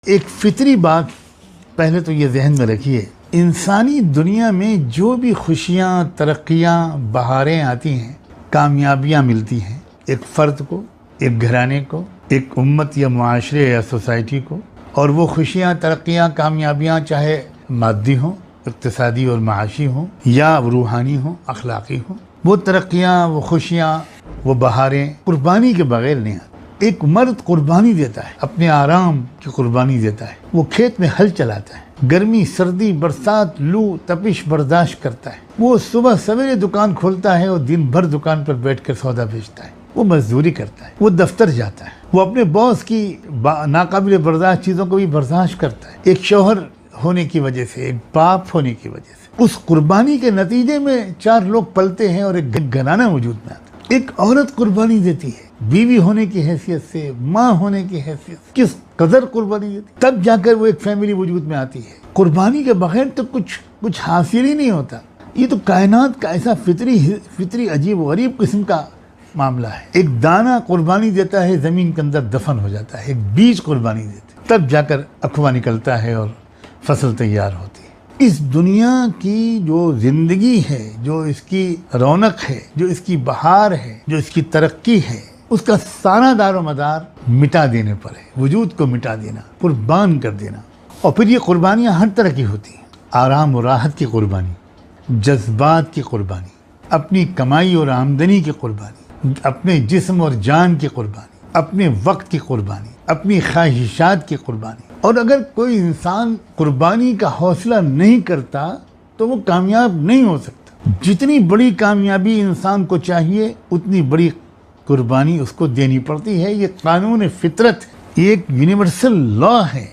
एक फितरी बात पहले तो ये जहन में रखिए, इंसानी दुनिया में जो भी खुशियाँ, तरक्कियाँ, बहारें आती हैं, कामयाबियाँ मिलती हैं एक फ़र्द को, एक घराने को, एक उम्मत या मुआशरे या सोसाइटी को, और वो खुशियाँ, तरक्कियाँ, कामयाबियाँ चाहे मादी हों, इक़्तिसादी और माशी हों या रूहानी हों, अखलाक़ी हों, वो तरक्कियाँ, वो खुशियाँ, वो बहारें कुर्बानी के बग़ैर नहीं आती। एक मर्द कुर्बानी देता है, अपने आराम की कुर्बानी देता है। वो खेत में हल चलाता है, गर्मी, सर्दी, बरसात, लू, तपिश बर्दाश्त करता है। वो सुबह सवेरे दुकान खोलता है और दिन भर दुकान पर बैठकर सौदा बेचता है। वो मजदूरी करता है, वो दफ्तर जाता है, वो अपने बॉस की नाकाबिल बर्दाश्त चीज़ों को भी बर्दाश्त करता है, एक शौहर होने की वजह से, एक बाप होने की वजह से। उस कुर्बानी के नतीजे में 4 लोग पलते हैं और एक घराना वजूद में आता है। एक औरत कुर्बानी देती है, बीवी होने की हैसियत से, माँ होने की हैसियत से, किस कदर कुर्बानी देती, तब जाकर वो एक फैमिली वजूद में आती है। कुर्बानी के बगैर तो कुछ हासिल ही नहीं होता। ये तो कायनात का ऐसा फितरी अजीब व गरीब किस्म का मामला है। एक दाना कुर्बानी देता है, ज़मीन के अंदर दफन हो जाता है। एक बीज कुर्बानी देते, तब जाकर अखवा निकलता है और फसल तैयार होती है। इस दुनिया की जो ज़िंदगी है, जो इसकी रौनक है, जो इसकी बहार है, जो इसकी तरक्की है, उसका सारा दारो मदार मिटा देने पर है। वजूद को मिटा देना, कुर्बान कर देना। और फिर ये कुर्बानियाँ हर तरह की होती हैं। आराम और राहत की कुर्बानी, जज्बात की कुर्बानी, अपनी कमाई और आमदनी की कुर्बानी, अपने जिस्म और जान की कुर्बानी, अपने वक्त की कुर्बानी, अपनी ख्वाहिशात की कुर्बानी। और अगर कोई इंसान कुर्बानी का हौसला नहीं करता तो वो कामयाब नहीं हो सकता। जितनी बड़ी कामयाबी इंसान को चाहिए, उतनी बड़ी कुर्बानी उसको देनी पड़ती है। ये कानून फितरत है, ये एक यूनिवर्सल लॉ है।